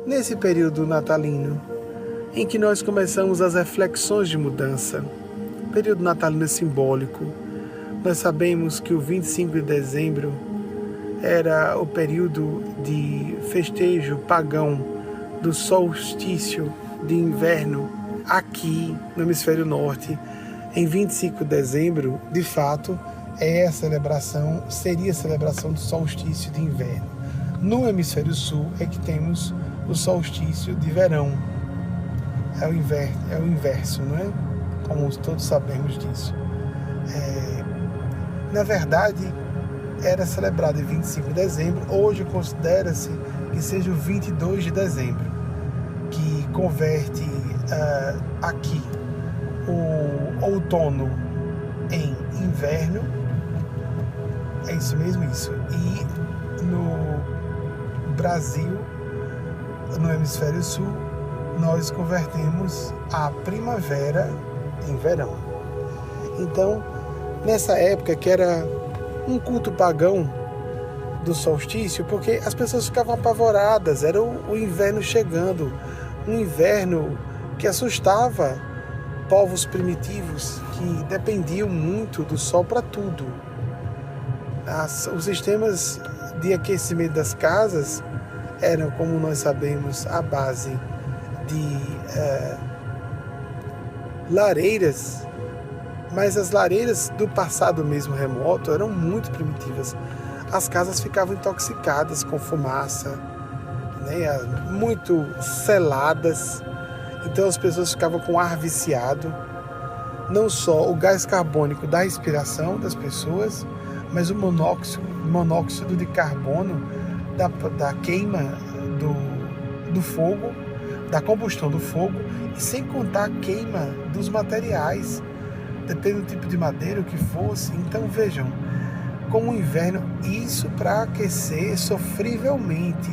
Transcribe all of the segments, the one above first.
nesse período natalino, em que nós começamos as reflexões de mudança. O período natalino é simbólico. Nós sabemos que o 25 de dezembro era o período de festejo pagão do solstício de inverno aqui no hemisfério norte. Em 25 de dezembro, de fato, seria a celebração do solstício de inverno. No hemisfério sul é que temos o solstício de verão. É o inverso, não é? Como todos sabemos disso. Na verdade, era celebrado em 25 de dezembro. Hoje considera-se que seja o 22 de dezembro, que converte aqui o outono em inverno. É isso mesmo, isso. E no Brasil, no hemisfério sul, nós convertemos a primavera em verão. Então, nessa época que era um culto pagão do solstício, porque as pessoas ficavam apavoradas, era o inverno chegando, um inverno que assustava povos primitivos que dependiam muito do sol para tudo. Os sistemas de aquecimento das casas eram, como nós sabemos, a base de lareiras, mas as lareiras do passado mesmo remoto eram muito primitivas. As casas ficavam intoxicadas com fumaça, né, muito seladas, então as pessoas ficavam com ar viciado, não só o gás carbônico da respiração das pessoas, mas o monóxido de carbono da queima do fogo, da combustão do fogo, e sem contar a queima dos materiais, dependendo do tipo de madeira, o que fosse. Então vejam, como o inverno, isso para aquecer sofrivelmente,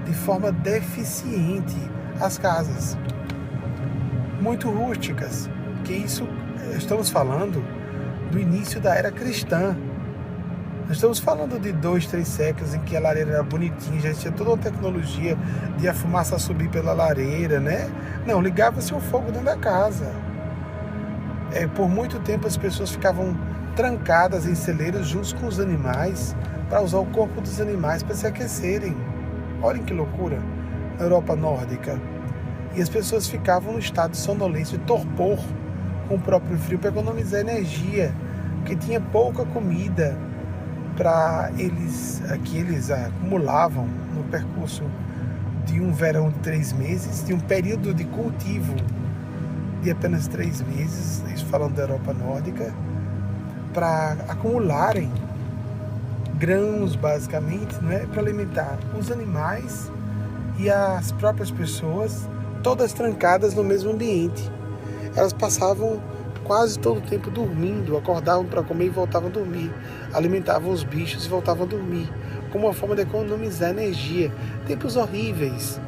de forma deficiente, as casas, muito rústicas, que isso estamos falando do início da era cristã. Nós estamos falando de 2, 3 séculos em que a lareira era bonitinha, já tinha toda uma tecnologia de a fumaça subir pela lareira, né? Não, ligava-se o fogo dentro da casa. Por muito tempo as pessoas ficavam trancadas em celeiros juntos com os animais, para usar o corpo dos animais para se aquecerem. Olhem que loucura, na Europa nórdica. E as pessoas ficavam no estado de sonolência, de torpor, com o próprio frio, para economizar energia, porque tinha pouca comida que eles acumulavam no percurso de um verão de 3 meses, de um período de cultivo de apenas 3 meses, isso falando da Europa nórdica, para acumularem grãos, basicamente, não é? Para alimentar os animais e as próprias pessoas, todas trancadas no mesmo ambiente. Elas passavam quase todo o tempo dormindo, acordavam para comer e voltavam a dormir, alimentavam os bichos e voltavam a dormir, como uma forma de economizar energia. Tempos horríveis.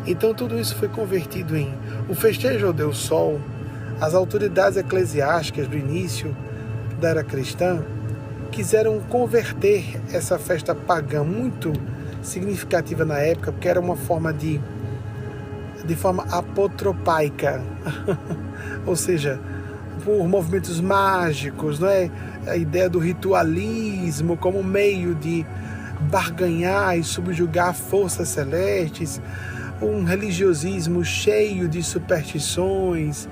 Então tudo isso foi convertido em o festejo ao Deus Sol. As autoridades eclesiásticas do início da era cristã quiseram converter essa festa pagã muito significativa na época, porque era uma forma de forma apotropaica, ou seja, por movimentos mágicos, não é? A ideia do ritualismo como meio de barganhar e subjugar forças celestes, um religiosismo cheio de superstições,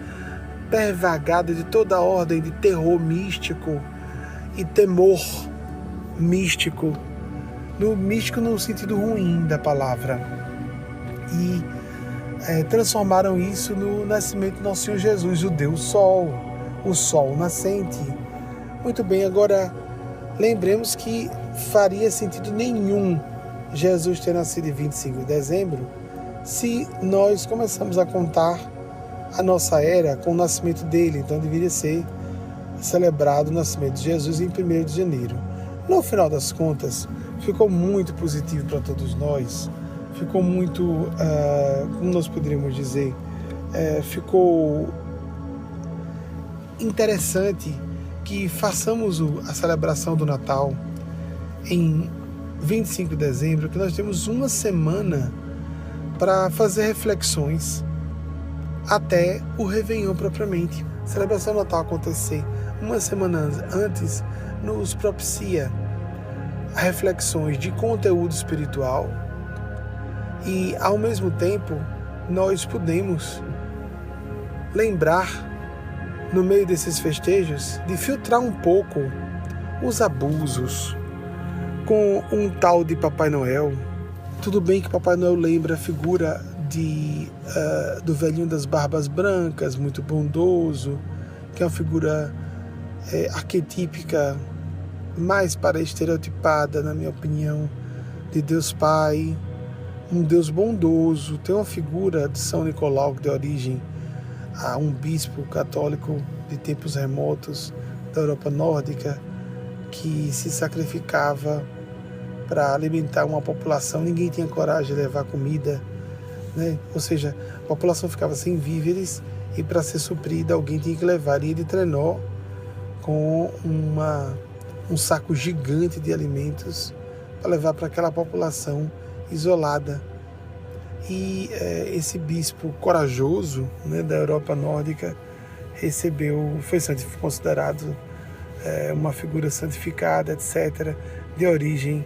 pervagado de toda ordem de terror místico e temor místico, místico no sentido ruim da palavra, e transformaram isso no nascimento do nosso Senhor Jesus, o Deus Sol, o Sol nascente. Muito bem, agora lembremos que faria sentido nenhum Jesus ter nascido em 25 de dezembro se nós começamos a contar a nossa era com o nascimento dele. Então deveria ser celebrado o nascimento de Jesus em 1º de janeiro. No final das contas, ficou muito positivo para todos nós, ficou muito, como nós poderíamos dizer, ficou interessante que façamos a celebração do Natal em 25 de dezembro, que nós temos uma semana para fazer reflexões até o Réveillon propriamente. A celebração do Natal acontecer uma semana antes nos propicia a reflexões de conteúdo espiritual e, ao mesmo tempo, nós podemos lembrar, no meio desses festejos, de filtrar um pouco os abusos com um tal de Papai Noel. Tudo bem que Papai Noel lembra a figura do velhinho das barbas brancas, muito bondoso, que é uma figura arquetípica, mais para estereotipada, na minha opinião, de Deus Pai, um Deus bondoso. Tem uma figura de São Nicolau que deu origem a um bispo católico de tempos remotos da Europa nórdica, que se sacrificava para alimentar uma população. Ninguém tinha coragem de levar comida, né? Ou seja, a população ficava sem víveres e, para ser suprida, alguém tinha que levar. E ele treinou com um saco gigante de alimentos para levar para aquela população isolada. E esse bispo corajoso, né, da Europa nórdica foi considerado uma figura santificada, etc., de origem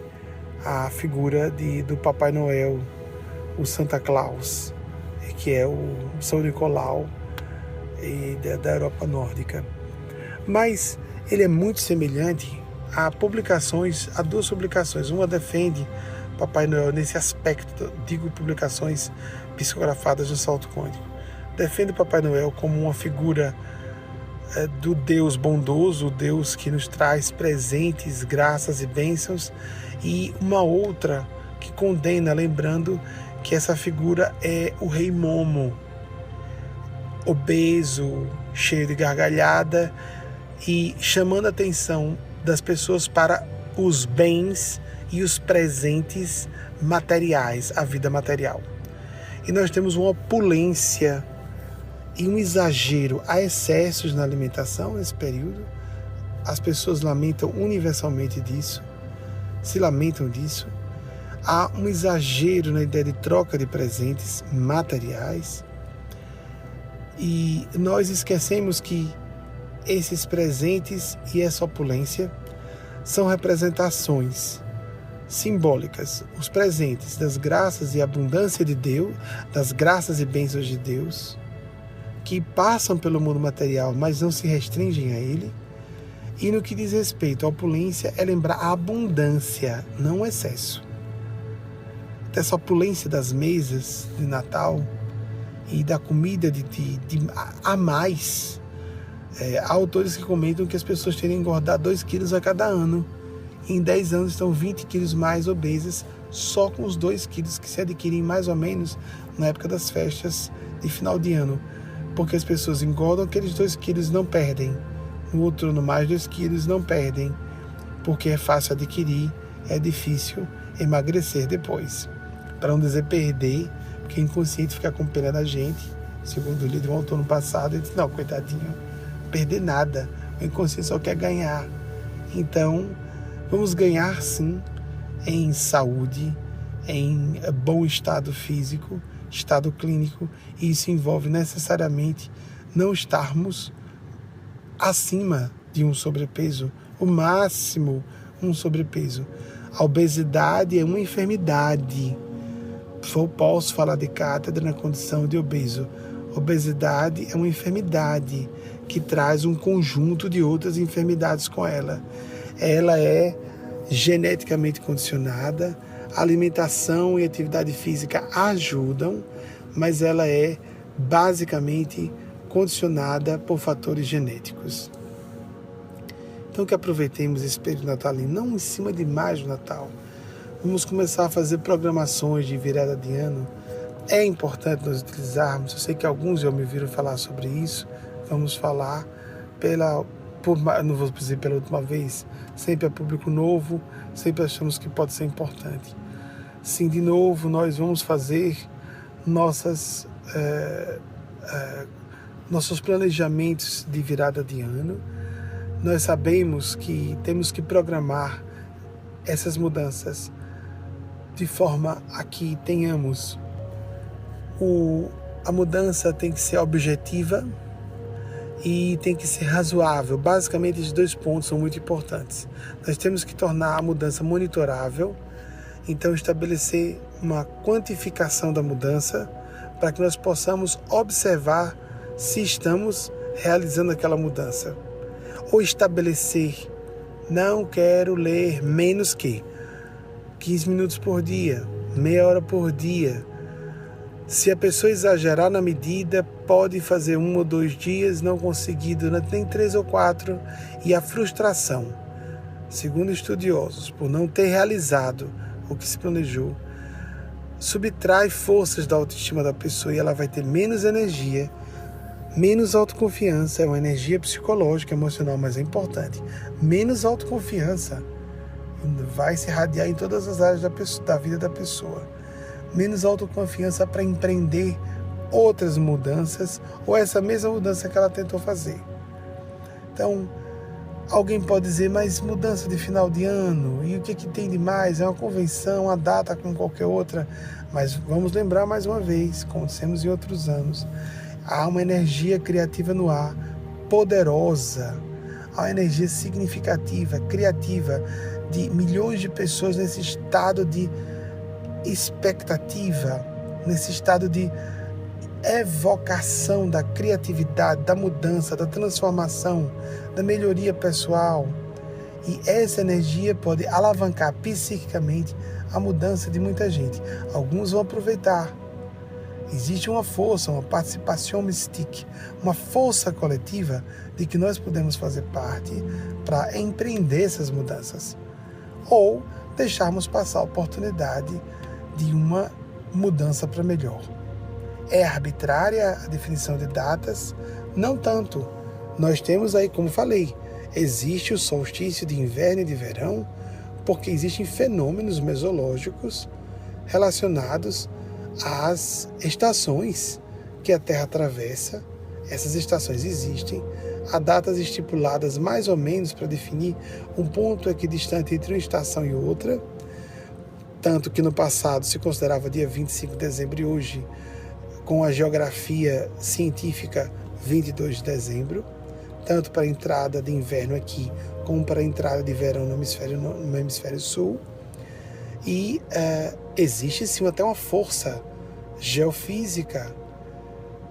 à figura do Papai Noel, o Santa Claus, que é o São Nicolau da Europa nórdica. Mas ele é muito semelhante a duas publicações. Uma defende Papai Noel nesse aspecto, digo publicações psicografadas no Salto Quântico. Defende Papai Noel como uma figura do Deus bondoso, o Deus que nos traz presentes, graças e bênçãos, e uma outra que condena, lembrando que essa figura é o Rei Momo, obeso, cheio de gargalhada, e chamando a atenção das pessoas para os bens e os presentes materiais, a vida material. E nós temos uma opulência e um exagero, há excessos na alimentação nesse período. As pessoas lamentam universalmente disso, se lamentam disso. Há um exagero na ideia de troca de presentes materiais. E nós esquecemos que esses presentes e essa opulência são representações simbólicas. Os presentes das graças e abundância de Deus, das graças e bênçãos de Deus, que passam pelo mundo material, mas não se restringem a ele. E no que diz respeito à opulência, é lembrar a abundância, não o excesso. Dessa opulência das mesas de Natal e da comida a mais. Há autores que comentam que as pessoas terem engordado 2 quilos a cada ano. E em 10 anos estão 20 quilos mais obesas, só com os 2 quilos que se adquirem mais ou menos na época das festas de final de ano. Porque as pessoas engordam, aqueles 2 quilos não perdem. No outro ano, mais 2 quilos não perdem. Porque é fácil adquirir, é difícil emagrecer depois. Para não dizer perder, porque o inconsciente fica com pena da gente. Segundo o livro de um autor no passado, ele disse, não, coitadinho, perder nada. O inconsciente só quer ganhar. Então, vamos ganhar sim em saúde, em bom estado físico, estado clínico, e isso envolve necessariamente não estarmos acima de um sobrepeso, o máximo um sobrepeso. A obesidade é uma enfermidade. Posso falar de cátedra na condição de obeso. Obesidade é uma enfermidade que traz um conjunto de outras enfermidades com ela. Ela é geneticamente condicionada, alimentação e atividade física ajudam, mas ela é basicamente condicionada por fatores genéticos. Então que aproveitemos esse período natalino, não em cima de mais do Natal. Vamos começar a fazer programações de virada de ano. É importante nós utilizarmos, eu sei que alguns já me viram falar sobre isso, vamos falar não vou dizer pela última vez, sempre é público novo, sempre achamos que pode ser importante. Sim, de novo, nós vamos fazer nossos planejamentos de virada de ano. Nós sabemos que temos que programar essas mudanças de forma a que tenhamos A mudança tem que ser objetiva e tem que ser razoável. Basicamente, esses 2 pontos são muito importantes. Nós temos que tornar a mudança monitorável, então estabelecer uma quantificação da mudança para que nós possamos observar se estamos realizando aquela mudança. Ou estabelecer, não quero ler menos que 15 minutos por dia, meia hora por dia. Se a pessoa exagerar na medida, pode fazer 1 ou 2 dias, não conseguir durante nem 3 ou 4, e a frustração, segundo estudiosos, por não ter realizado o que se planejou, subtrai forças da autoestima da pessoa e ela vai ter menos energia, menos autoconfiança. É uma energia psicológica, emocional, mas é importante. Menos autoconfiança vai se irradiar em todas as áreas da vida da pessoa. Menos autoconfiança para empreender outras mudanças ou essa mesma mudança que ela tentou fazer. Então, alguém pode dizer, mas mudança de final de ano, e o que tem de mais? É uma convenção, uma data como qualquer outra. Mas vamos lembrar mais uma vez, como dissemos em outros anos, há uma energia criativa no ar, poderosa, há uma energia significativa, criativa, de milhões de pessoas nesse estado de expectativa, nesse estado de evocação da criatividade, da mudança, da transformação, da melhoria pessoal. E essa energia pode alavancar psiquicamente a mudança de muita gente. Alguns vão aproveitar. Existe uma força, uma participação mystique, uma força coletiva de que nós podemos fazer parte para empreender essas mudanças. Ou deixarmos passar a oportunidade de uma mudança para melhor. É arbitrária a definição de datas? Não tanto. Nós temos aí, como falei, existe o solstício de inverno e de verão, porque existem fenômenos mesológicos relacionados às estações que a Terra atravessa. Essas estações existem. Há datas estipuladas mais ou menos para definir um ponto equidistante entre uma estação e outra, tanto que no passado se considerava dia 25 de dezembro e hoje, com a geografia científica, 22 de dezembro, tanto para a entrada de inverno aqui, como para a entrada de verão no hemisfério sul. E existe sim até uma força geofísica,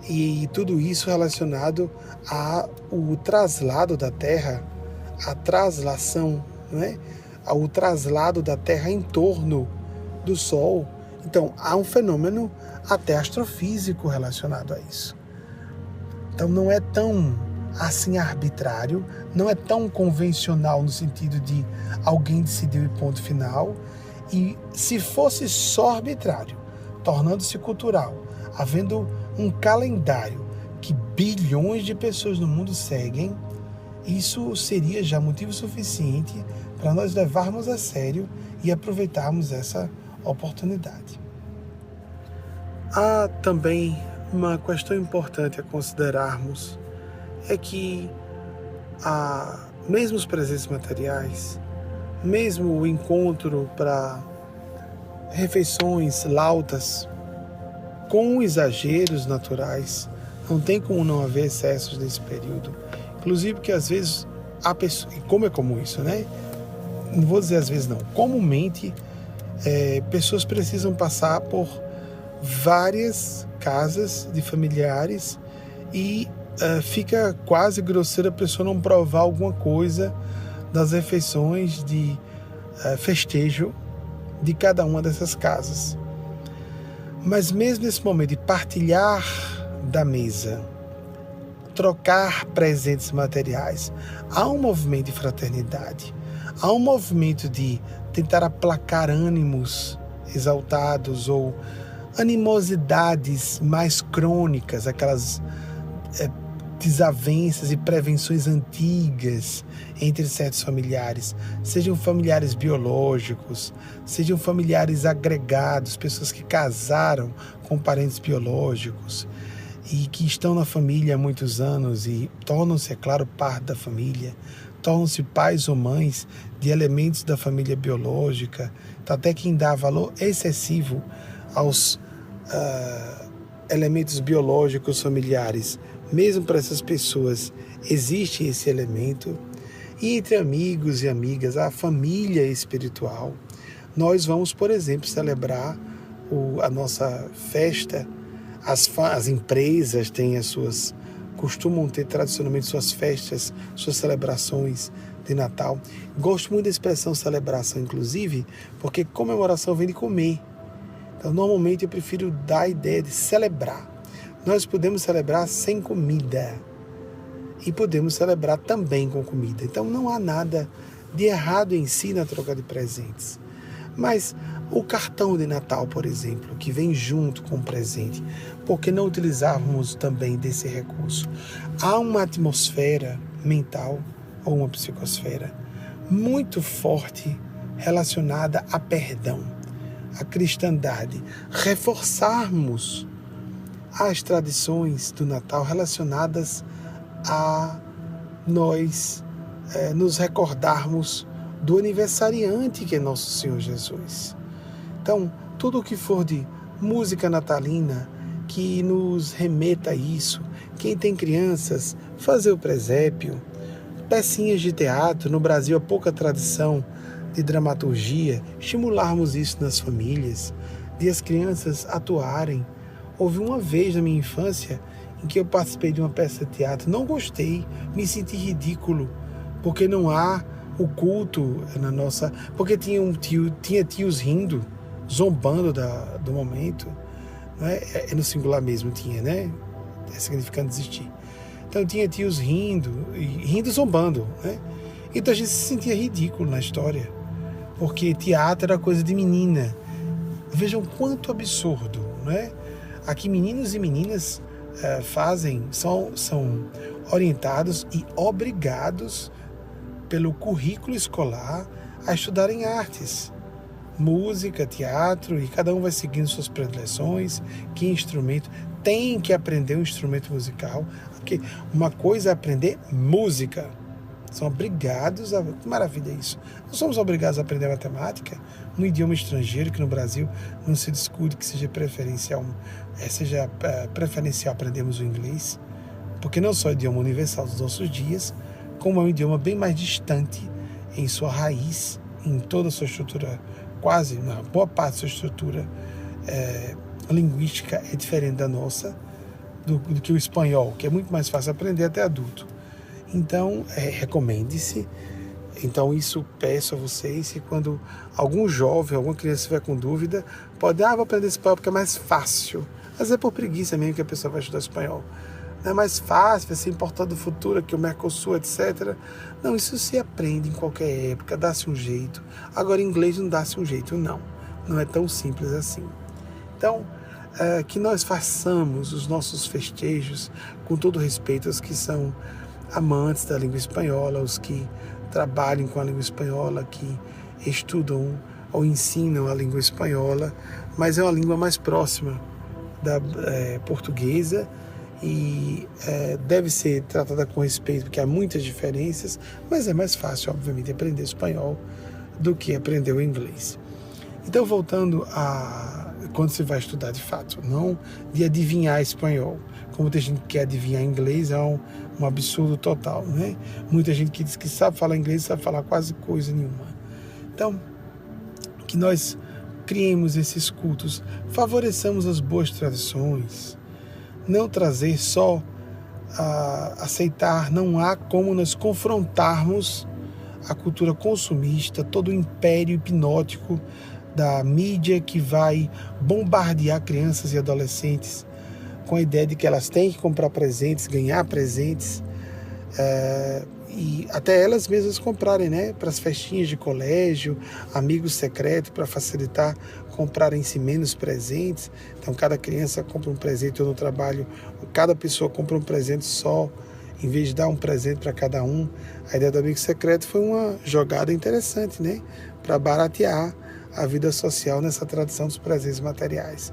e tudo isso relacionado ao traslado da Terra, a traslação, né? Ao traslado da Terra em torno do Sol. Então, há um fenômeno até astrofísico relacionado a isso. Então, não é tão assim arbitrário, não é tão convencional no sentido de alguém decidiu e ponto final. E se fosse só arbitrário, tornando-se cultural, havendo um calendário que bilhões de pessoas no mundo seguem, isso seria já motivo suficiente para nós levarmos a sério e aproveitarmos essa oportunidade. Há também uma questão importante a considerarmos, é que mesmo os presentes materiais, mesmo o encontro para refeições lautas, com exageros naturais, não tem como não haver excessos nesse período. Inclusive porque às vezes a pessoa, e como é comum isso, né? Não vou dizer às vezes não, comumente pessoas precisam passar por várias casas de familiares e fica quase grosseiro a pessoa não provar alguma coisa das refeições de festejo de cada uma dessas casas. Mas mesmo nesse momento de partilhar da mesa, trocar presentes materiais, há um movimento de fraternidade, há um movimento de tentar aplacar ânimos exaltados ou animosidades mais crônicas, aquelas desavenças e prevenções antigas entre certos familiares, sejam familiares biológicos, sejam familiares agregados, pessoas que casaram com parentes biológicos e que estão na família há muitos anos e tornam-se, é claro, parte da família, tornam-se pais ou mães de elementos da família biológica. Então, até quem dá valor excessivo aos elementos biológicos familiares, mesmo para essas pessoas, existe esse elemento. E entre amigos e amigas, a família espiritual, nós vamos, por exemplo, celebrar a nossa festa. As empresas têm costumam ter tradicionalmente suas festas, suas celebrações de Natal. Gosto muito da expressão celebração, inclusive, porque comemoração vem de comer. Então, normalmente eu prefiro dar a ideia de celebrar. Nós podemos celebrar sem comida e podemos celebrar também com comida. Então, não há nada de errado em si na troca de presentes. Mas o cartão de Natal, por exemplo, que vem junto com o presente, por que não utilizarmos também desse recurso? Há uma atmosfera mental ou uma psicosfera muito forte relacionada a perdão, a cristandade. Reforçarmos as tradições do Natal relacionadas a nós nos recordarmos do aniversariante que é nosso Senhor Jesus. Então, tudo o que for de música natalina que nos remeta a isso, quem tem crianças, fazer o presépio, pecinhas de teatro, no Brasil há pouca tradição de dramaturgia, estimularmos isso nas famílias, de as crianças atuarem. Houve uma vez na minha infância em que eu participei de uma peça de teatro, não gostei, me senti ridículo, porque não há o culto na nossa... Porque tinha tios rindo, zombando do momento, não é no singular mesmo, tinha, né? É significando desistir. Então tinha tios rindo zombando, né? Então a gente se sentia ridículo na história, porque teatro era coisa de menina. Vejam quanto absurdo, né? Aqui meninos e meninas são orientados e obrigados pelo currículo escolar a estudarem artes, música, teatro, e cada um vai seguindo suas predileções, que instrumento, tem que aprender um instrumento musical, porque uma coisa é aprender música, são obrigados a... Que maravilha isso! Não somos obrigados a aprender matemática, um idioma estrangeiro que no Brasil não se discute que seja preferencial aprendermos o inglês, porque não só é idioma universal dos nossos dias, como é um idioma bem mais distante em sua raiz, em toda a sua estrutura, quase, na boa parte da sua estrutura linguística é diferente da nossa, do que o espanhol, que é muito mais fácil aprender até adulto. Então, recomende-se. Então, isso peço a vocês, que quando algum jovem, alguma criança estiver com dúvida, pode, vou aprender espanhol porque é mais fácil. Mas é por preguiça mesmo que a pessoa vai estudar espanhol. Não é mais fácil, vai ser importante do futuro, que o Mercosul, etc. Não, isso se aprende em qualquer época, dá-se um jeito. Agora, em inglês não dá-se um jeito, não. Não é tão simples assim. Então, que nós façamos os nossos festejos com todo respeito aos que são amantes da língua espanhola, os que trabalham com a língua espanhola, que estudam ou ensinam a língua espanhola, mas é uma língua mais próxima da portuguesa e deve ser tratada com respeito, porque há muitas diferenças, mas é mais fácil, obviamente, aprender espanhol do que aprender o inglês. Então, voltando a quando você vai estudar de fato, não de adivinhar espanhol. Como tem gente que quer adivinhar inglês, é um absurdo total, né? Muita gente que diz que sabe falar inglês, sabe falar quase coisa nenhuma. Então, que nós criemos esses cultos, favoreçamos as boas tradições, não trazer só aceitar, não há como nós confrontarmos a cultura consumista, todo o império hipnótico da mídia que vai bombardear crianças e adolescentes com a ideia de que elas têm que comprar presentes, ganhar presentes, e até elas mesmas comprarem, né, para as festinhas de colégio, amigos secretos, para facilitar comprarem-se menos presentes. Então cada criança compra um presente, ou no trabalho cada pessoa compra um presente só, em vez de dar um presente para cada um. A ideia do amigo secreto foi uma jogada interessante, né, para baratear a vida social nessa tradição dos presentes materiais.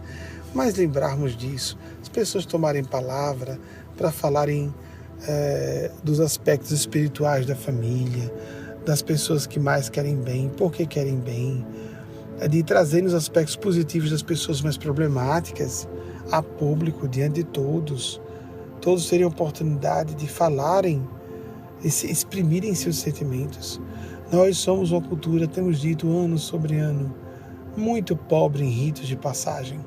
Mas lembrarmos disso, as pessoas tomarem palavra para falarem dos aspectos espirituais da família, das pessoas que mais querem bem, por que querem bem, de trazerem os aspectos positivos das pessoas mais problemáticas, a público, diante de todos. Todos teriam oportunidade de falarem, de se exprimirem seus sentimentos. Nós somos uma cultura, temos dito ano sobre ano, muito pobre em ritos de passagem.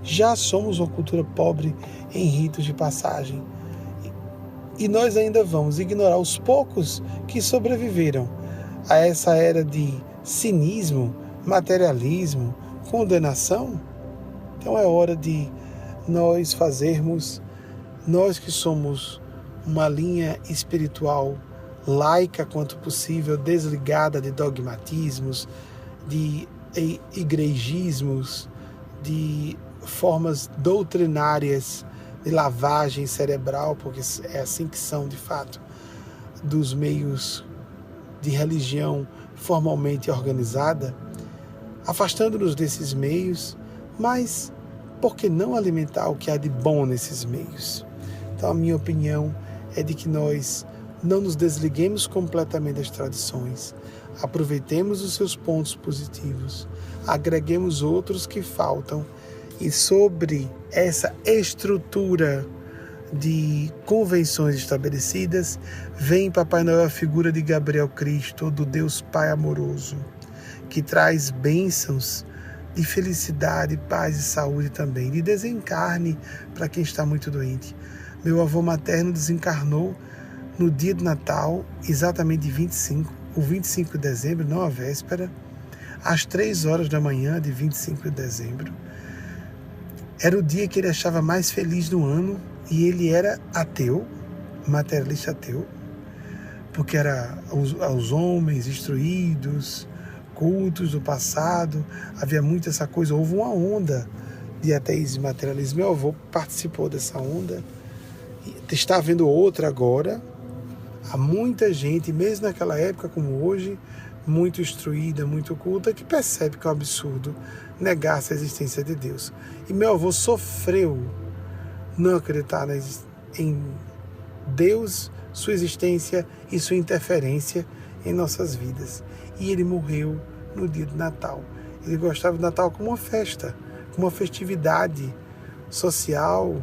Já somos uma cultura pobre em ritos de passagem. E nós ainda vamos ignorar os poucos que sobreviveram a essa era de cinismo, materialismo, condenação? Então é hora de nós fazermos, nós que somos uma linha espiritual laica quanto possível, desligada de dogmatismos, de igrejismos, de formas doutrinárias de lavagem cerebral, porque é assim que são de fato, dos meios de religião formalmente organizada, afastando-nos desses meios, mas por que não alimentar o que há de bom nesses meios? Então a minha opinião é de que nós não nos desliguemos completamente das tradições, aproveitemos os seus pontos positivos, agreguemos outros que faltam, e sobre essa estrutura de convenções estabelecidas, vem Papai Noel, a figura de Gabriel Cristo, do Deus Pai amoroso, que traz bênçãos de felicidade, paz e saúde também, de desencarne para quem está muito doente. Meu avô materno desencarnou no dia do Natal, exatamente o 25 de dezembro, não a véspera, às 3 horas da manhã de 25 de dezembro. Era o dia que ele achava mais feliz do ano, e ele era ateu, materialista ateu, porque era aos homens instruídos, cultos do passado, havia muito essa coisa, houve uma onda de ateísmo e materialismo. Meu avô participou dessa onda, está havendo outra agora. Há muita gente, mesmo naquela época como hoje, muito instruída, muito culta, que percebe que é um absurdo negar-se a existência de Deus. E meu avô sofreu não acreditar em Deus, sua existência e sua interferência em nossas vidas. E ele morreu no dia do Natal. Ele gostava do Natal como uma festa, como uma festividade social,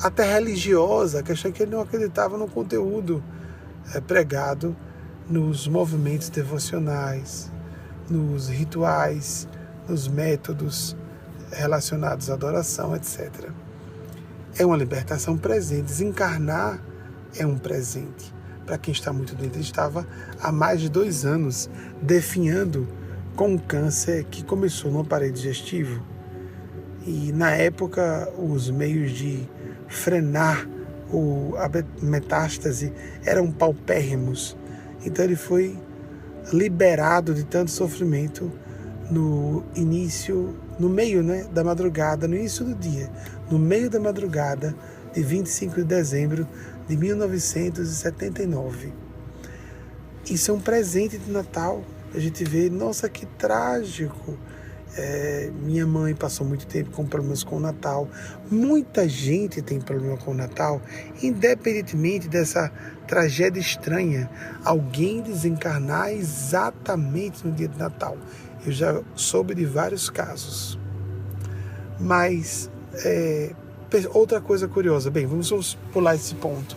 até religiosa, a questão é que ele não acreditava no conteúdo pregado nos movimentos devocionais, nos rituais, nos métodos relacionados à adoração, etc. É uma libertação presente. Desencarnar é um presente. Para quem está muito doente, ele estava há mais de 2 anos definhando com um câncer que começou no aparelho digestivo. E na época, os meios de frenar a metástase eram paupérrimos. Então ele foi liberado de tanto sofrimento no meio da madrugada, no início do dia, no meio da madrugada de 25 de dezembro de 1979. Isso é um presente de Natal. A gente vê, nossa, que trágico. Minha mãe passou muito tempo com problemas com o Natal. Muita gente tem problema com o Natal, independentemente dessa tragédia estranha, alguém desencarnar exatamente no dia de Natal. Eu já soube de vários casos. Mas outra coisa curiosa, vamos pular esse ponto.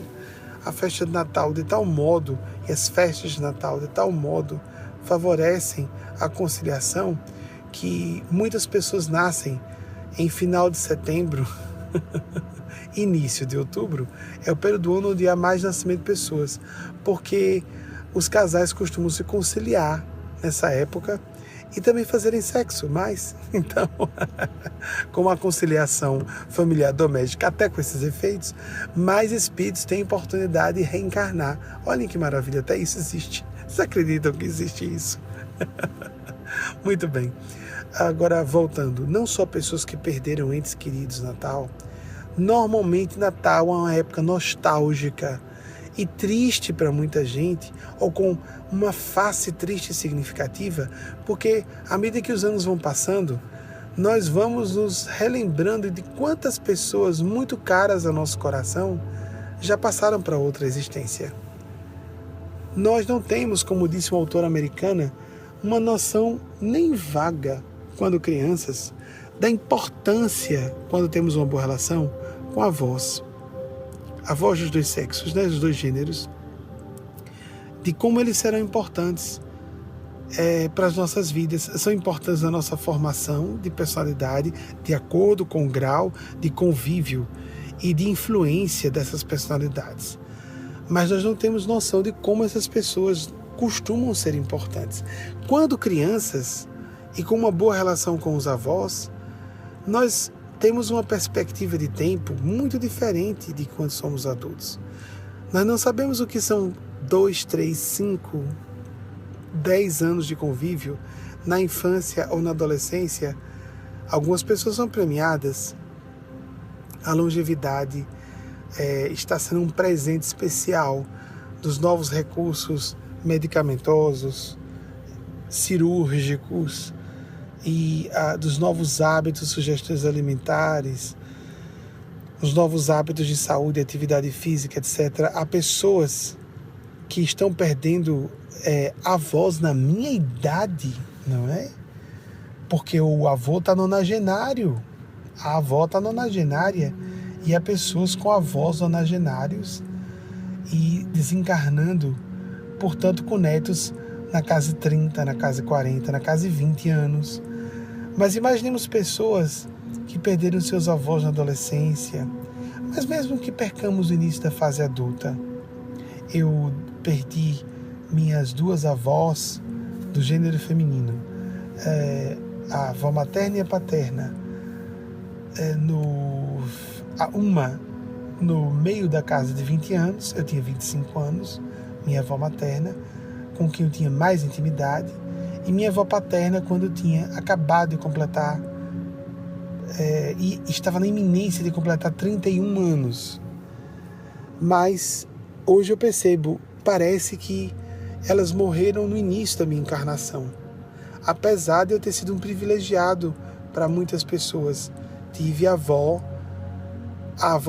A festa de Natal de tal modo, e as festas de Natal de tal modo favorecem a conciliação, que muitas pessoas nascem em final de setembro, início de outubro, é o período do ano onde há mais nascimento de pessoas, porque os casais costumam se conciliar nessa época e também fazerem sexo mais. Então, com a conciliação familiar doméstica, até com esses efeitos, mais espíritos têm oportunidade de reencarnar. Olhem que maravilha, até isso existe. Vocês acreditam que existe isso? Muito bem. Agora, voltando, não só pessoas que perderam entes queridos no Natal, normalmente Natal é uma época nostálgica e triste para muita gente, ou com uma face triste e significativa, porque à medida que os anos vão passando, nós vamos nos relembrando de quantas pessoas muito caras ao nosso coração já passaram para outra existência. Nós não temos, como disse uma autora americana, uma noção nem vaga, quando crianças, da importância, quando temos uma boa relação, com avós dos dois sexos, né, dos dois gêneros, de como eles serão importantes para as nossas vidas, são importantes na nossa formação de personalidade, de acordo com o grau de convívio e de influência dessas personalidades. Mas nós não temos noção de como essas pessoas costumam ser importantes. Quando crianças e com uma boa relação com os avós, nós temos uma perspectiva de tempo muito diferente de quando somos adultos. Nós não sabemos o que são 2, 3, 5, 10 anos de convívio na infância ou na adolescência. Algumas pessoas são premiadas. A longevidade está sendo um presente especial dos novos recursos medicamentosos, cirúrgicos e dos novos hábitos, sugestões alimentares, os novos hábitos de saúde, atividade física, etc. Há pessoas que estão perdendo avós na minha idade, não é? Porque o avô está nonagenário, a avó está nonagenária, e há pessoas com avós nonagenários e desencarnando, portanto, com netos na casa de 30, na casa de 40, na casa de 20 anos. Mas imaginemos pessoas que perderam seus avós na adolescência, mas mesmo que percamos o início da fase adulta. Eu perdi minhas 2 avós do gênero feminino, a avó materna e a paterna, uma no meio da casa de 20 anos, eu tinha 25 anos, minha avó materna, com quem eu tinha mais intimidade, e minha avó paterna quando eu tinha acabado de completar, e estava na iminência de completar 31 anos. Mas hoje eu percebo, parece que elas morreram no início da minha encarnação. Apesar de eu ter sido um privilegiado para muitas pessoas. Tive a avó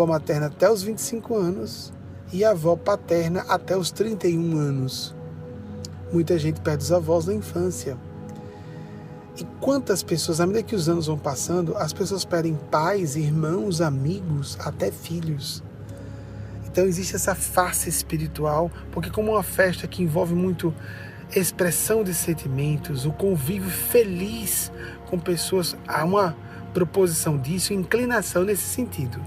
materna até os 25 anos e a avó paterna até os 31 anos. Muita gente perde os avós na infância. E quantas pessoas, à medida que os anos vão passando, as pessoas perdem pais, irmãos, amigos, até filhos. Então existe essa face espiritual, porque como uma festa que envolve muito expressão de sentimentos, o convívio feliz com pessoas, há uma proposição disso, inclinação nesse sentido.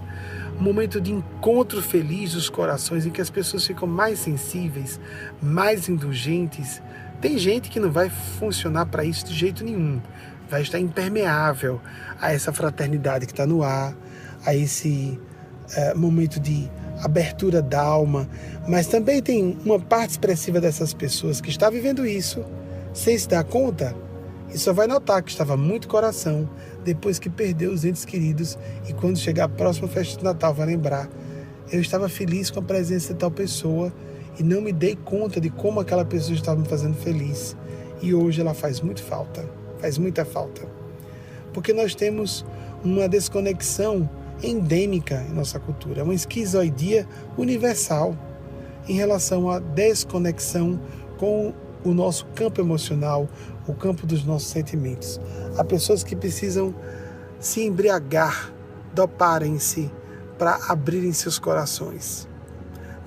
Um momento de encontro feliz dos corações, em que as pessoas ficam mais sensíveis, mais indulgentes. Tem gente que não vai funcionar para isso de jeito nenhum, vai estar impermeável a essa fraternidade que está no ar, a esse momento de abertura da alma, mas também tem uma parte expressiva dessas pessoas que está vivendo isso sem se dar conta e só vai notar que estava muito coração depois que perdeu os entes queridos, e quando chegar a próxima festa de Natal vai lembrar: eu estava feliz com a presença de tal pessoa e não me dei conta de como aquela pessoa estava me fazendo feliz, e hoje ela faz muita falta, porque nós temos uma desconexão endêmica em nossa cultura, uma esquizoidia universal em relação à desconexão com o nosso campo emocional, o campo dos nossos sentimentos. Há pessoas que precisam se embriagar, doparem-se para abrirem seus corações.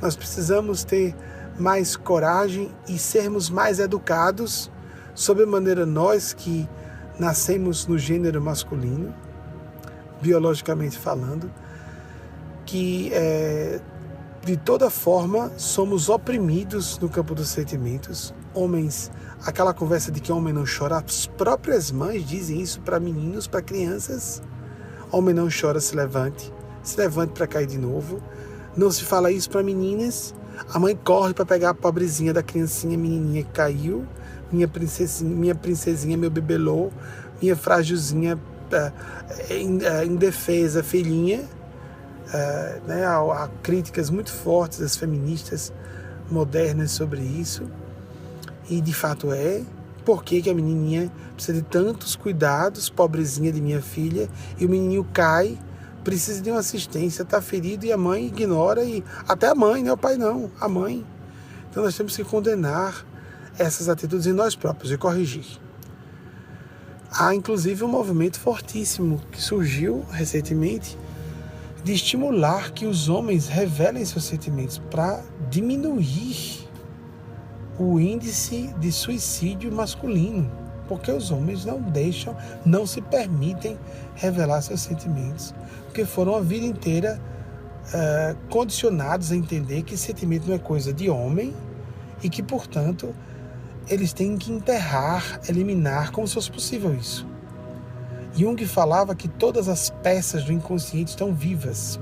Nós precisamos ter mais coragem e sermos mais educados, sob maneira nós que nascemos no gênero masculino, biologicamente falando, que de toda forma somos oprimidos no campo dos sentimentos. Homens, aquela conversa de que homem não chora, as próprias mães dizem isso para meninos, para crianças. Homem não chora, se levante para cair de novo. Não se fala isso para meninas. A mãe corre para pegar a pobrezinha da criancinha, menininha que caiu, minha princesinha, meu bebelô, minha frágilzinha, indefesa, filhinha. Há críticas muito fortes das feministas modernas sobre isso, e de fato por que a menininha precisa de tantos cuidados, pobrezinha de minha filha, e o menininho cai, precisa de uma assistência, está ferido e a mãe ignora, e até a mãe, não é o pai não, a mãe. Então nós temos que condenar essas atitudes em nós próprios e corrigir. Há inclusive um movimento fortíssimo que surgiu recentemente de estimular que os homens revelem seus sentimentos para diminuir o índice de suicídio masculino, porque os homens não se permitem revelar seus sentimentos, porque foram a vida inteira condicionados a entender que sentimento não é coisa de homem e que, portanto, eles têm que enterrar, eliminar, como se fosse possível isso. Jung falava que todas as peças do inconsciente estão vivas.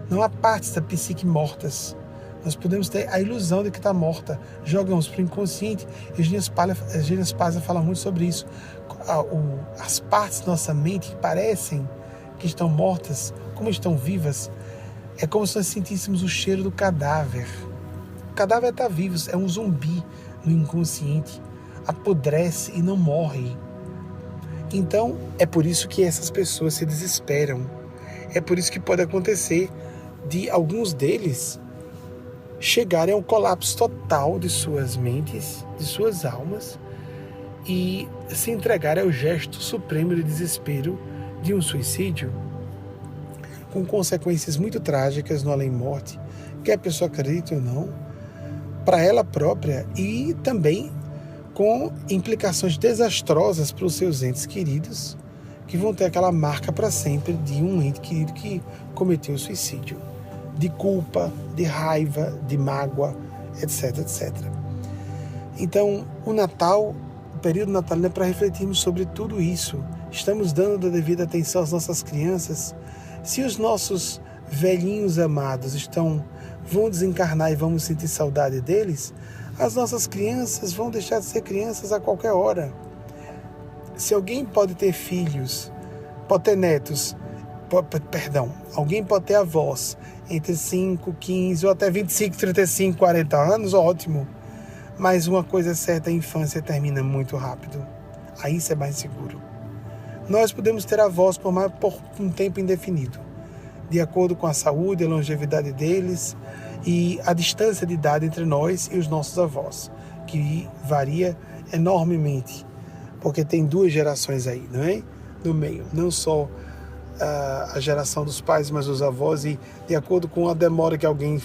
Não há partes da psique mortas. Nós podemos ter a ilusão de que está morta. Jogamos para o inconsciente. Eugênia Spazia fala muito sobre isso. As partes da nossa mente que parecem que estão mortas, como estão vivas, é como se nós sentíssemos o cheiro do cadáver. O cadáver está vivo, é um zumbi no inconsciente. Apodrece e não morre. Então, é por isso que essas pessoas se desesperam. É por isso que pode acontecer de alguns deles chegarem ao colapso total de suas mentes, de suas almas, e se entregarem ao gesto supremo de desespero de um suicídio, com consequências muito trágicas no além-morte, quer a pessoa acredite ou não, para ela própria e também com implicações desastrosas para os seus entes queridos, que vão ter aquela marca para sempre de um ente querido que cometeu suicídio, de culpa, de raiva, de mágoa, etc, etc. Então, o Natal, o período natalino é para refletirmos sobre tudo isso. Estamos dando a devida atenção às nossas crianças? Se os nossos velhinhos amados vão desencarnar e vamos sentir saudade deles, as nossas crianças vão deixar de ser crianças a qualquer hora. Se alguém pode ter filhos, pode ter netos, alguém pode ter avós entre 5, 15 ou até 25, 35, 40 anos, ótimo. Mas uma coisa é certa, a infância termina muito rápido. Aí isso é mais seguro. Nós podemos ter avós por um tempo indefinido, de acordo com a saúde, a longevidade deles e a distância de idade entre nós e os nossos avós, que varia enormemente, porque tem 2 gerações aí, não é? No meio, não só a geração dos pais, mas os avós, e de acordo com a demora que alguém,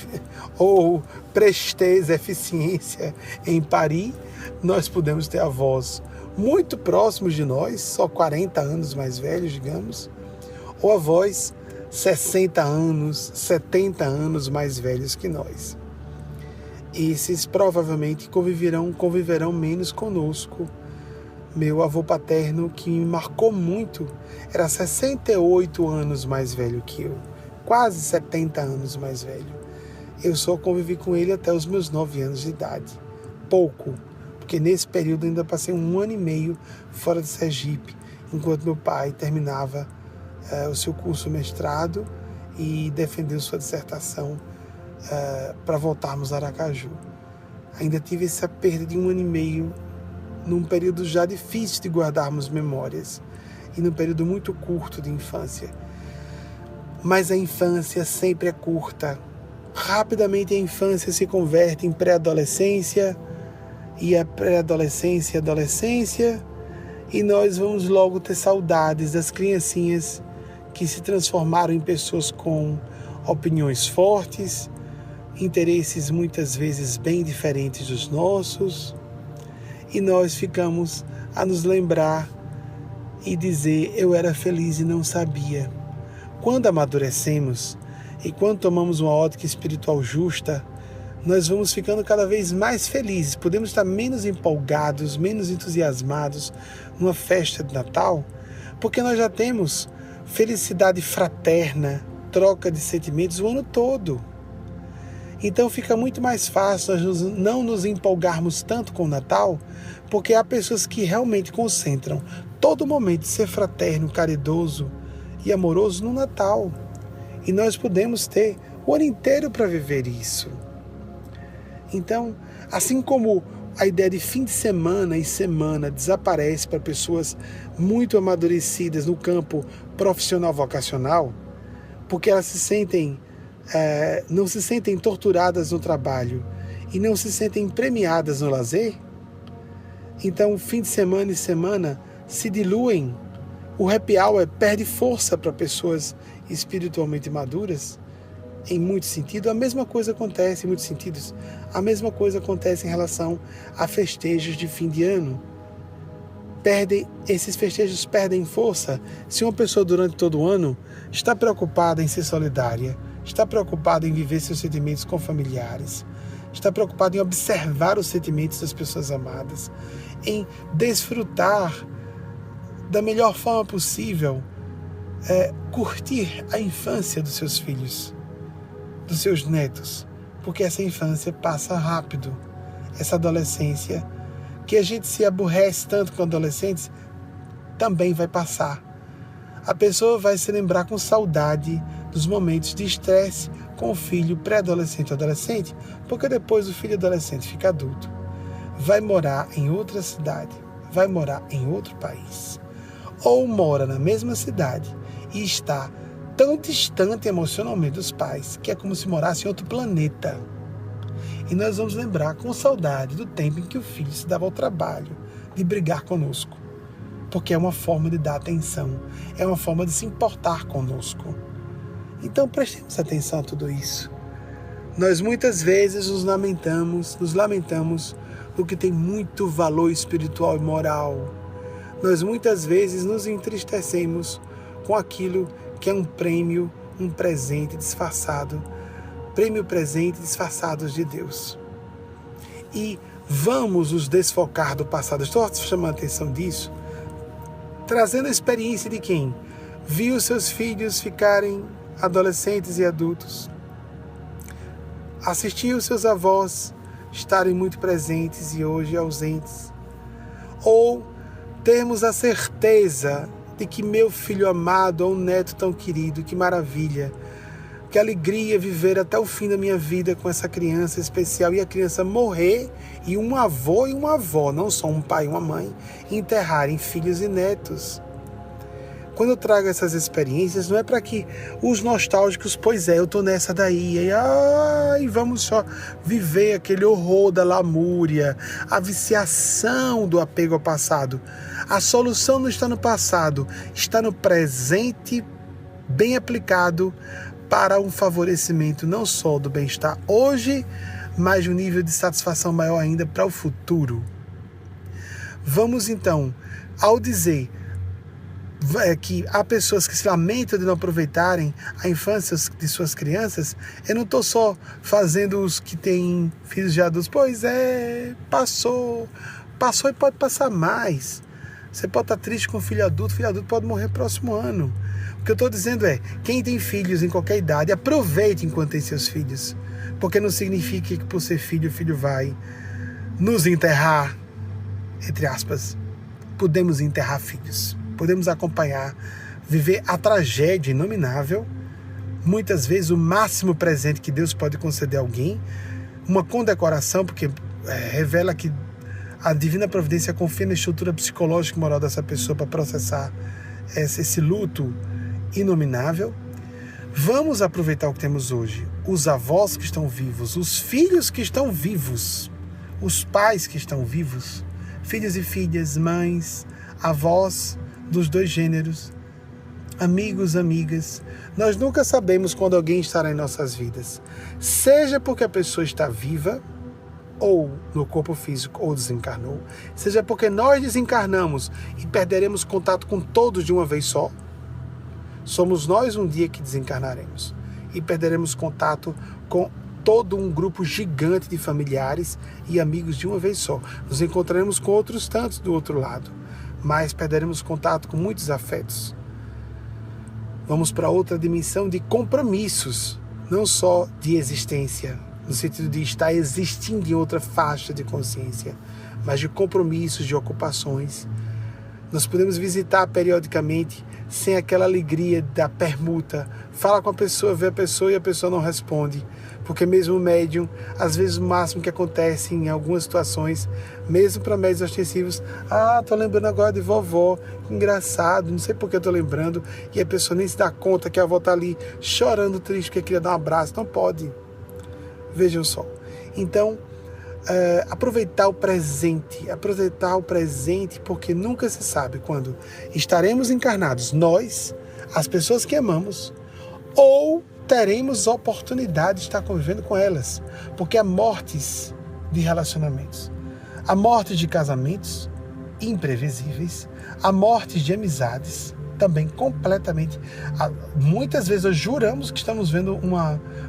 ou presteza, eficiência em parir, nós podemos ter avós muito próximos de nós, só 40 anos mais velhos, digamos, ou avós 60 anos, 70 anos mais velhos que nós. Esses provavelmente conviverão menos conosco. Meu avô paterno, que me marcou muito, era 68 anos mais velho que eu, quase 70 anos mais velho. Eu só convivi com ele até os meus 9 anos de idade. Pouco, porque nesse período ainda passei 1 ano e meio fora de Sergipe, enquanto meu pai terminava o seu curso mestrado e defendeu sua dissertação para voltarmos a Aracaju. Ainda tive essa perda de 1 ano e meio, num período já difícil de guardarmos memórias e num período muito curto de infância. Mas a infância sempre é curta. Rapidamente a infância se converte em pré-adolescência e a pré-adolescência, adolescência, e nós vamos logo ter saudades das criancinhas que se transformaram em pessoas com opiniões fortes, interesses muitas vezes bem diferentes dos nossos, e nós ficamos a nos lembrar e dizer: eu era feliz e não sabia. Quando amadurecemos e quando tomamos uma ótica espiritual justa, nós vamos ficando cada vez mais felizes. Podemos estar menos empolgados, menos entusiasmados numa festa de Natal, porque nós já temos felicidade fraterna, troca de sentimentos o ano todo. Então fica muito mais fácil nós não nos empolgarmos tanto com o Natal, porque há pessoas que realmente concentram todo momento de ser fraterno, caridoso e amoroso no Natal. E nós podemos ter o ano inteiro para viver isso. Então, assim como a ideia de fim de semana e semana desaparece para pessoas muito amadurecidas no campo profissional vocacional, porque elas não se sentem torturadas no trabalho e não se sentem premiadas no lazer, então fim de semana e semana se diluem, o happy hour perde força para pessoas espiritualmente maduras, em muitos sentidos, a mesma coisa acontece, em muitos sentidos, a mesma coisa acontece em relação a festejos de fim de ano. Esses festejos perdem força se uma pessoa durante todo o ano está preocupada em ser solidária, está preocupada em viver seus sentimentos com familiares, está preocupada em observar os sentimentos das pessoas amadas, em desfrutar da melhor forma possível, curtir a infância dos seus filhos, dos seus netos, porque essa infância passa rápido, essa adolescência, que a gente se aborrece tanto com adolescentes, também vai passar. A pessoa vai se lembrar com saudade dos momentos de estresse com o filho pré-adolescente ou adolescente, porque depois o filho adolescente fica adulto, vai morar em outra cidade, vai morar em outro país, ou mora na mesma cidade e está tão distante emocionalmente dos pais, que é como se morasse em outro planeta. E nós vamos lembrar com saudade do tempo em que o filho se dava ao trabalho de brigar conosco, porque é uma forma de dar atenção, é uma forma de se importar conosco. Então prestemos atenção a tudo isso. Nós muitas vezes nos lamentamos do que tem muito valor espiritual e moral. Nós muitas vezes nos entristecemos com aquilo que é um prêmio, um presente disfarçado, prêmio-presente disfarçados de Deus. E vamos nos desfocar do passado. Estou chamando a atenção disso, trazendo a experiência de quem viu seus filhos ficarem adolescentes e adultos, assistiu seus avós estarem muito presentes e hoje ausentes, ou termos a certeza de que meu filho amado é um neto tão querido, que maravilha, que alegria viver até o fim da minha vida com essa criança especial, e a criança morrer e um avô e uma avó, não só um pai e uma mãe, enterrarem filhos e netos. Quando eu trago essas experiências, não é para que os nostálgicos, pois é, eu estou nessa daí, e vamos só viver aquele horror da lamúria, a viciação do apego ao passado. A solução não está no passado, está no presente bem aplicado para um favorecimento não só do bem-estar hoje, mas de um nível de satisfação maior ainda para o futuro. Vamos então, ao dizer que há pessoas que se lamentam de não aproveitarem a infância de suas crianças, eu não estou só fazendo os que têm filhos de adultos. Pois é, passou e pode passar mais. Você pode estar triste com o filho adulto pode morrer no próximo ano. O que eu estou dizendo é, quem tem filhos em qualquer idade, aproveite enquanto tem seus filhos, porque não significa que por ser filho, o filho vai nos enterrar, entre aspas. Podemos enterrar filhos. Podemos acompanhar, viver a tragédia inominável, muitas vezes o máximo presente que Deus pode conceder a alguém, uma condecoração, porque revela que a divina providência confia na estrutura psicológica e moral dessa pessoa para processar esse luto inominável. Vamos aproveitar o que temos hoje, os avós que estão vivos, os filhos que estão vivos, os pais que estão vivos, filhos e filhas, mães, avós, dos dois gêneros, amigos, amigas. Nós nunca sabemos quando alguém estará em nossas vidas, seja porque a pessoa está viva ou no corpo físico ou desencarnou, seja porque nós desencarnamos e perderemos contato com todos de uma vez só. Somos nós um dia que desencarnaremos e perderemos contato com todo um grupo gigante de familiares e amigos de uma vez só. Nos encontraremos com outros tantos do outro lado, mas perderemos contato com muitos afetos. Vamos para outra dimensão de compromissos, não só de existência, no sentido de estar existindo em outra faixa de consciência, mas de compromissos, de ocupações. Nós podemos visitar periodicamente sem aquela alegria da permuta. Fala com a pessoa, vê a pessoa e a pessoa não responde. Porque mesmo o médium, às vezes o máximo que acontece em algumas situações, mesmo para médios ostensivos, tô lembrando agora de vovó, que engraçado, não sei por que eu tô lembrando, e a pessoa nem se dá conta que a avó tá ali chorando triste porque queria dar um abraço, não pode. Vejam só. Então, aproveitar o presente, porque nunca se sabe quando estaremos encarnados, nós, as pessoas que amamos, ou teremos oportunidade de estar convivendo com elas, porque há mortes de relacionamentos, há mortes de casamentos imprevisíveis, há mortes de amizades também completamente. Muitas vezes nós juramos que estamos vendo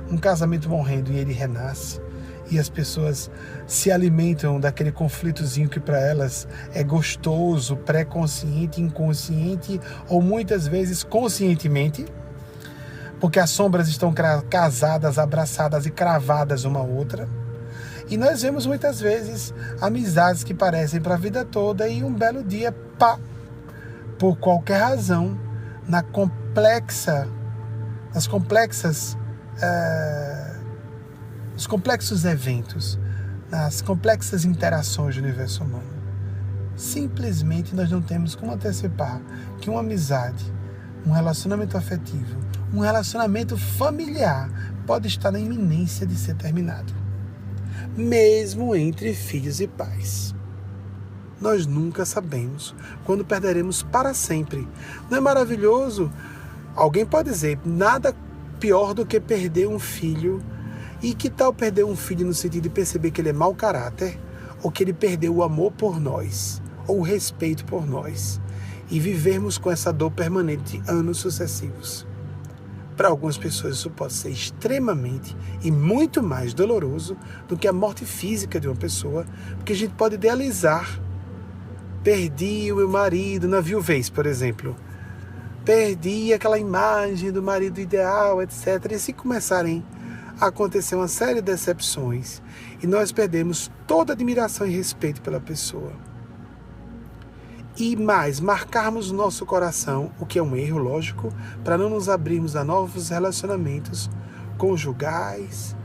um casamento morrendo e ele renasce. E as pessoas se alimentam daquele conflitozinho que para elas é gostoso, pré-consciente, inconsciente ou muitas vezes conscientemente, porque as sombras estão casadas, abraçadas e cravadas uma à outra. E nós vemos muitas vezes amizades que parecem para a vida toda e um belo dia, pá, por qualquer razão, nos complexos eventos, nas complexas interações do universo humano, simplesmente nós não temos como antecipar que uma amizade, um relacionamento afetivo, um relacionamento familiar pode estar na iminência de ser terminado. Mesmo entre filhos e pais. Nós nunca sabemos quando perderemos para sempre. Não é maravilhoso? Alguém pode dizer, nada pior do que perder um filho. E que tal perder um filho no sentido de perceber que ele é mau caráter, ou que ele perdeu o amor por nós, ou o respeito por nós, e vivermos com essa dor permanente de anos sucessivos? Para algumas pessoas isso pode ser extremamente e muito mais doloroso do que a morte física de uma pessoa, porque a gente pode idealizar. Perdi o meu marido na viuvez, por exemplo. Perdi aquela imagem do marido ideal, etc. E se começarem a acontecer uma série de decepções e nós perdemos toda admiração e respeito pela pessoa. E mais, marcarmos o nosso coração, o que é um erro, lógico, para não nos abrirmos a novos relacionamentos conjugais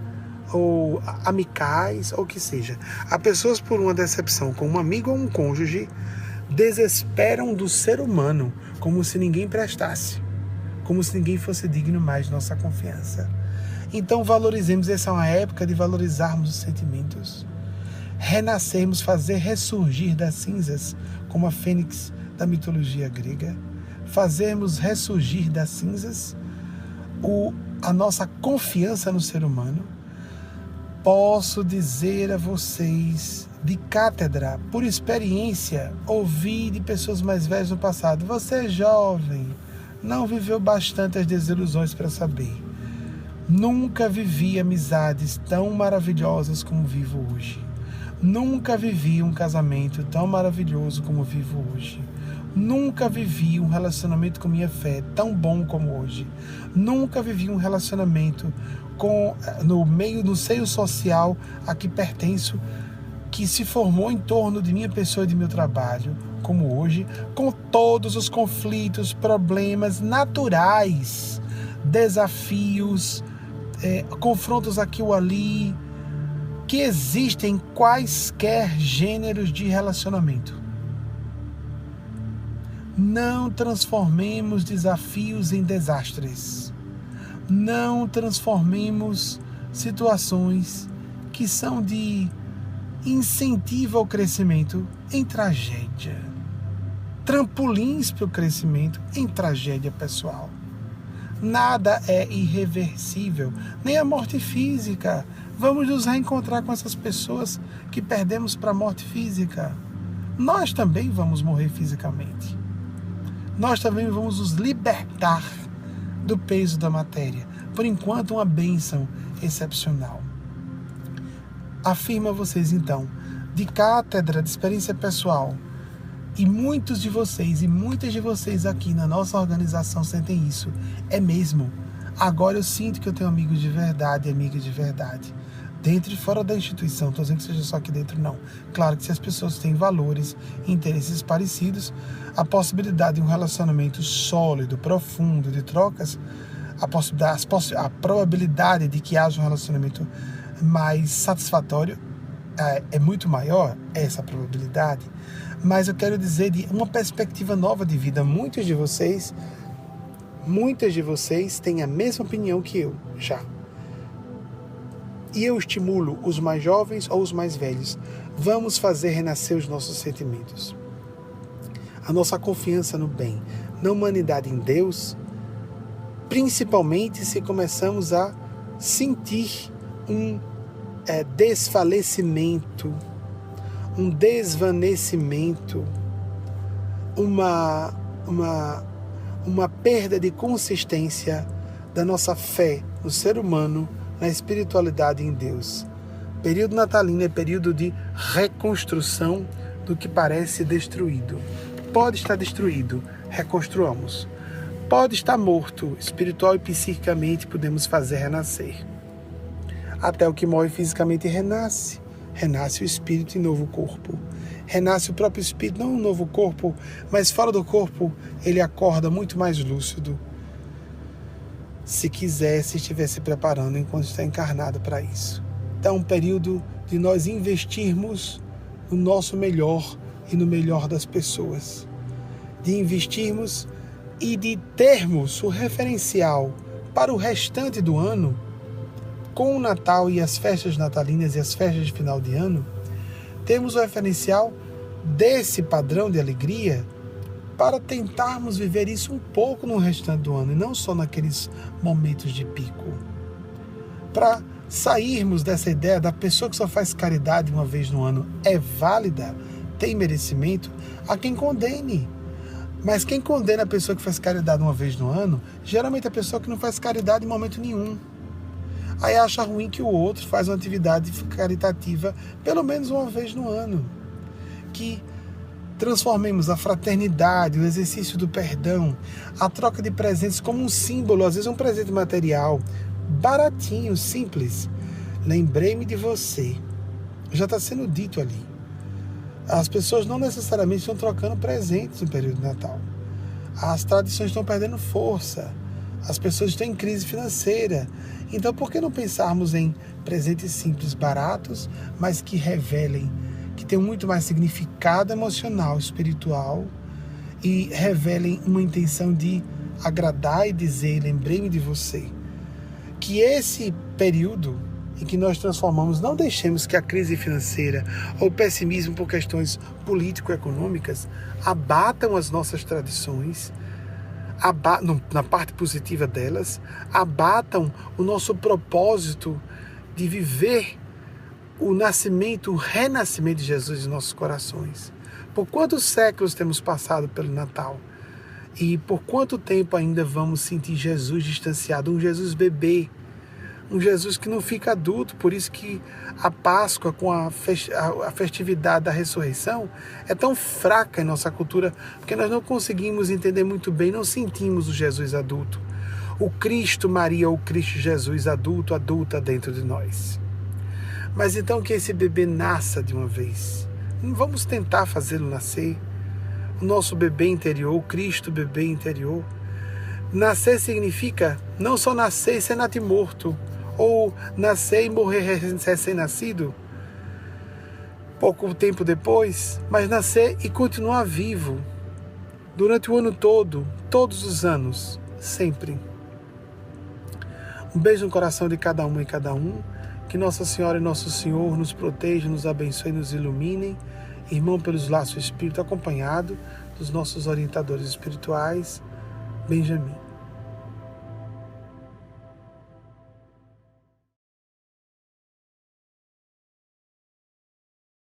ou amicais, ou o que seja. Há pessoas por uma decepção com um amigo ou um cônjuge, desesperam do ser humano, como se ninguém prestasse, como se ninguém fosse digno mais de nossa confiança. Então valorizemos, essa é uma época de valorizarmos os sentimentos, renascermos, fazer ressurgir das cinzas, como a fênix da mitologia grega, fazermos ressurgir das cinzas a nossa confiança no ser humano. Posso dizer a vocês, de cátedra, por experiência, ouvi de pessoas mais velhas no passado, você é jovem, não viveu bastante as desilusões para saber. Nunca vivi amizades tão maravilhosas como vivo hoje. Nunca vivi um casamento tão maravilhoso como vivo hoje. Nunca vivi um relacionamento com minha fé tão bom como hoje. Nunca vivi um relacionamento no seio social a que pertenço, que se formou em torno de minha pessoa e de meu trabalho, como hoje, com todos os conflitos, problemas naturais, desafios, confrontos aqui ou ali, que existem em quaisquer gêneros de relacionamento. Não transformemos desafios em desastres. Não transformemos situações que são de incentivo ao crescimento em tragédia. Trampolins para o crescimento em tragédia pessoal. Nada é irreversível, nem a morte física. Vamos nos reencontrar com essas pessoas que perdemos para a morte física. Nós também vamos morrer fisicamente. Nós também vamos nos libertar do peso da matéria. Por enquanto, uma bênção excepcional. Afirmo a vocês, então, de cátedra, de experiência pessoal, e muitos de vocês e muitas de vocês aqui na nossa organização sentem isso. É mesmo. Agora eu sinto que eu tenho amigos de verdade e amigas de verdade. Dentro e fora da instituição. Estou dizendo que seja só aqui dentro, não. Claro que se as pessoas têm valores e interesses parecidos, a possibilidade de um relacionamento sólido, profundo, de trocas, a probabilidade de que haja um relacionamento mais satisfatório é muito maior, essa probabilidade. Mas eu quero dizer de uma perspectiva nova de vida. Muitas de vocês têm a mesma opinião que eu, já. E eu estimulo os mais jovens ou os mais velhos. Vamos fazer renascer os nossos sentimentos. A nossa confiança no bem, na humanidade, em Deus, principalmente se começamos a sentir um desfalecimento, um desvanecimento, uma perda de consistência da nossa fé no ser humano, na espiritualidade em Deus. Período natalino é período de reconstrução do que parece destruído. Pode estar destruído, reconstruamos. Pode estar morto, espiritual e psiquicamente podemos fazer renascer. Até o que morre fisicamente renasce. Renasce o espírito em novo corpo. Renasce o próprio espírito, não um novo corpo, mas fora do corpo ele acorda muito mais lúcido. Se quisesse, estivesse preparando enquanto está encarnado para isso. Então é um período de nós investirmos no nosso melhor e no melhor das pessoas. De investirmos e de termos o referencial para o restante do ano, com o Natal e as festas natalinas e as festas de final de ano, temos o referencial desse padrão de alegria para tentarmos viver isso um pouco no restante do ano e não só naqueles momentos de pico. Para sairmos dessa ideia da pessoa que só faz caridade uma vez no ano é válida, tem merecimento, a quem condene. Mas quem condena a pessoa que faz caridade uma vez no ano, geralmente é a pessoa que não faz caridade em momento nenhum. Aí acha ruim que o outro faz uma atividade caritativa pelo menos uma vez no ano. Que transformemos a fraternidade, o exercício do perdão, a troca de presentes como um símbolo, às vezes um presente material, baratinho, simples. Lembrei-me de você. Já está sendo dito ali. As pessoas não necessariamente estão trocando presentes no período de Natal. As tradições estão perdendo força. As pessoas estão em crise financeira. Então, por que não pensarmos em presentes simples, baratos, mas que revelem, que tenham muito mais significado emocional, espiritual e revelem uma intenção de agradar e dizer, lembrei-me de você. Que esse período em que nós transformamos, não deixemos que a crise financeira ou o pessimismo por questões político-econômicas abatam as nossas tradições, na parte positiva delas, abatam o nosso propósito de viver o nascimento, o renascimento de Jesus em nossos corações. Por quantos séculos temos passado pelo Natal? E por quanto tempo ainda vamos sentir Jesus distanciado, um Jesus bebê, um Jesus que não fica adulto? Por isso que a Páscoa, com a festividade da ressurreição, é tão fraca em nossa cultura, porque nós não conseguimos entender muito bem, não sentimos o Jesus adulto. O Cristo Maria ou o Cristo Jesus adulto, adulta dentro de nós. Mas então que esse bebê nasça de uma vez. Vamos tentar fazê-lo nascer. O nosso bebê interior, o Cristo bebê interior. Nascer significa não só nascer e ser natimorto, ou nascer e morrer recém-nascido, pouco tempo depois, mas nascer e continuar vivo, durante o ano todo, todos os anos, sempre. Um beijo no coração de cada uma e cada um, que Nossa Senhora e Nosso Senhor nos protejam, nos abençoem, nos iluminem, irmão pelos laços do Espírito, acompanhado dos nossos orientadores espirituais, Benjamin.